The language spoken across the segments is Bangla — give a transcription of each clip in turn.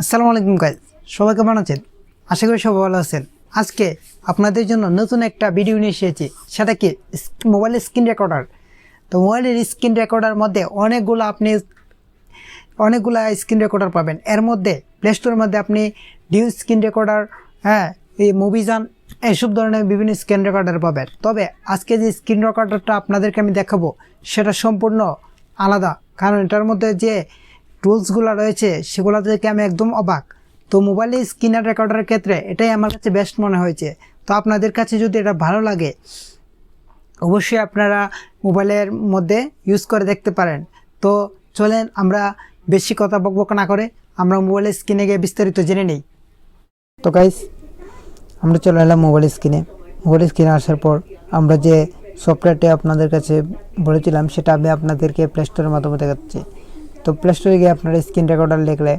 আসসালামু আলাইকুম গাইস, সবাই কেমন আছেন? আশা করি সবাই ভালো আছেন। আজকে আপনাদের জন্য নতুন একটা ভিডিও নিয়ে এসেছি, সেটা কি মোবাইলের স্ক্রিন রেকর্ডার। তো মোবাইলের স্ক্রিন রেকর্ডার মধ্যে অনেকগুলা স্ক্রিন রেকর্ডার পাবেন। এর মধ্যে প্লে স্টোরের মধ্যে আপনি ডিউ স্ক্রিন রেকর্ডার, এই মুভিজান, এইসব ধরনের বিভিন্ন স্ক্রিন রেকর্ডার পাবেন। তবে আজকে যে স্ক্রিন রেকর্ডারটা আপনাদেরকে আমি দেখাবো সেটা সম্পূর্ণ আলাদা, কারণ এটার মধ্যে যে টুলসগুলো রয়েছে সেগুলো থেকে আমি একদম অবাক। তো মোবাইলে স্ক্রিন রেকর্ডারের ক্ষেত্রে এটাই আমার কাছে বেস্ট মনে হয়েছে। তো আপনাদের কাছে যদি এটা ভালো লাগে অবশ্যই আপনারা মোবাইলের মধ্যে ইউজ করে দেখতে পারেন। তো চলেন আমরা বেশি কথা বকবক না করে আমরা মোবাইলের স্ক্রিনে গিয়ে বিস্তারিত জেনে নিই। তো গাইস, আমরা চলে এলাম মোবাইল স্ক্রিনে আসার পর আমরা যে সফটওয়্যারটি আপনাদের কাছে বলেছিলাম সেটা আমি আপনাদেরকে প্লে স্টোরের মাধ্যমে দেখাচ্ছি। তো প্লে স্টোরে গিয়ে আপনারা স্ক্রিন রেকর্ডার লিখলে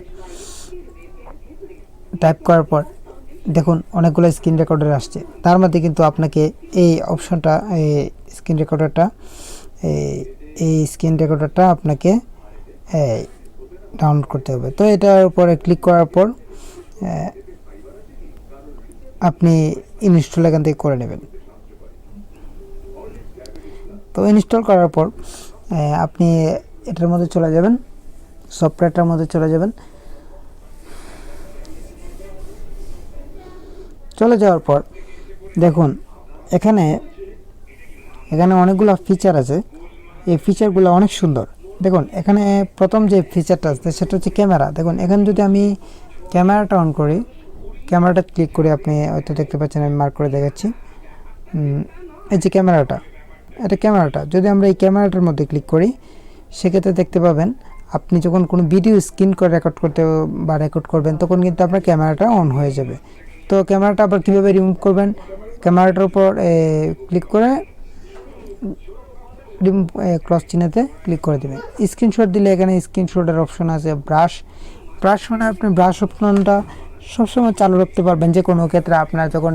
টাইপ করার পর দেখুন অনেকগুলো স্ক্রিন রেকর্ডার আসছে। তার মধ্যে কিন্তু আপনাকে এই অপশনটা, এই স্ক্রিন রেকর্ডারটা আপনাকে ডাউনলোড করতে হবে। তো এটার উপরে ক্লিক করার পর আপনি ইনস্টল এখান থেকে করে নেবেন। তো ইনস্টল করার পর আপনি এটার মধ্যে চলে যাবেন, সফটওয়্যারটার মধ্যে চলে যাবেন। চলে যাওয়ার পর দেখুন এখানে অনেকগুলো ফিচার আছে। এই ফিচারগুলো অনেক সুন্দর। দেখুন এখানে প্রথম যে ফিচারটা আছে সেটা হচ্ছে ক্যামেরা। দেখুন এখানে যদি আমি ক্যামেরাটা অন করি, ক্যামেরাটা ক্লিক করে আপনি হয়তো দেখতে পাচ্ছেন, আমি মার্ক করে দেখাচ্ছি। এই যে ক্যামেরাটা যদি আমরা এই ক্যামেরাটার মধ্যে ক্লিক করি সেক্ষেত্রে দেখতে পাবেন আপনি যখন কোনো ভিডিও স্ক্রিন করে রেকর্ড করবেন তখন কিন্তু আপনার ক্যামেরাটা অন হয়ে যাবে। তো ক্যামেরাটা আবার কীভাবে রিমুভ করবেন, ক্যামেরাটার উপর ক্লিক করে ক্রস চিহ্নতে ক্লিক করে দেবেন। স্ক্রিনশট দিলে এখানে স্ক্রিনশটের অপশন আছে। ব্রাশ মানে আপনি ব্রাশ অপশনটা সবসময় চালু রাখতে পারবেন যে কোনো ক্ষেত্রে আপনার যখন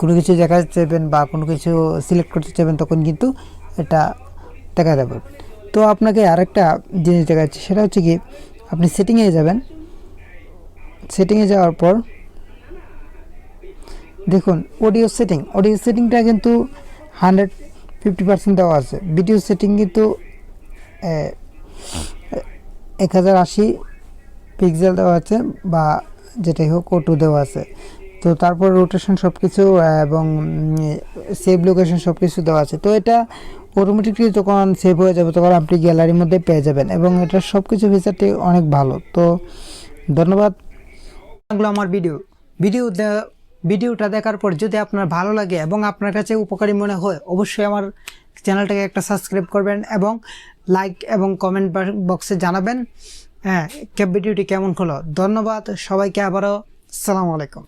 কোনো কিছু দেখাতে চাইবেন বা কোনো কিছু সিলেক্ট করতে চাইবেন তখন কিন্তু এটা দেখা যাবে। তো আপনাকে আরেকটা জিনিস দেখাচ্ছি, সেটা হচ্ছে কি আপনি সেটিংয়ে যাবেন। সেটিংয়ে যাওয়ার পর দেখুন অডিও সেটিংটা কিন্তু 150% দেওয়া আছে। ভিডিও সেটিং কিন্তু 1080 পিক্সেল দেওয়া আছে বা যেটাই হোক O2 দেওয়া আছে। তো তারপর রোটেশন সব কিছু এবং সেভ লোকেশন সব কিছু দেওয়া আছে। তো এটা অটোমেটিকলি যখন সেভ হয়ে যাবে তখন আপনি গ্যালারির মধ্যে পেয়ে যাবেন এবং এটা সব কিছু ফিচারটি অনেক ভালো। তো ধন্যবাদ। আমার ভিডিওটা দেখার পর যদি আপনার ভালো লাগে এবং আপনার কাছে উপকারী মনে হয় অবশ্যই আমার চ্যানেলটাকে একটা সাবস্ক্রাইব করবেন এবং লাইক এবং কমেন্ট বক্সে জানাবেন ভিডিওটি কেমন হলো। ধন্যবাদ সবাইকে, আবারও আসসালামু আলাইকুম।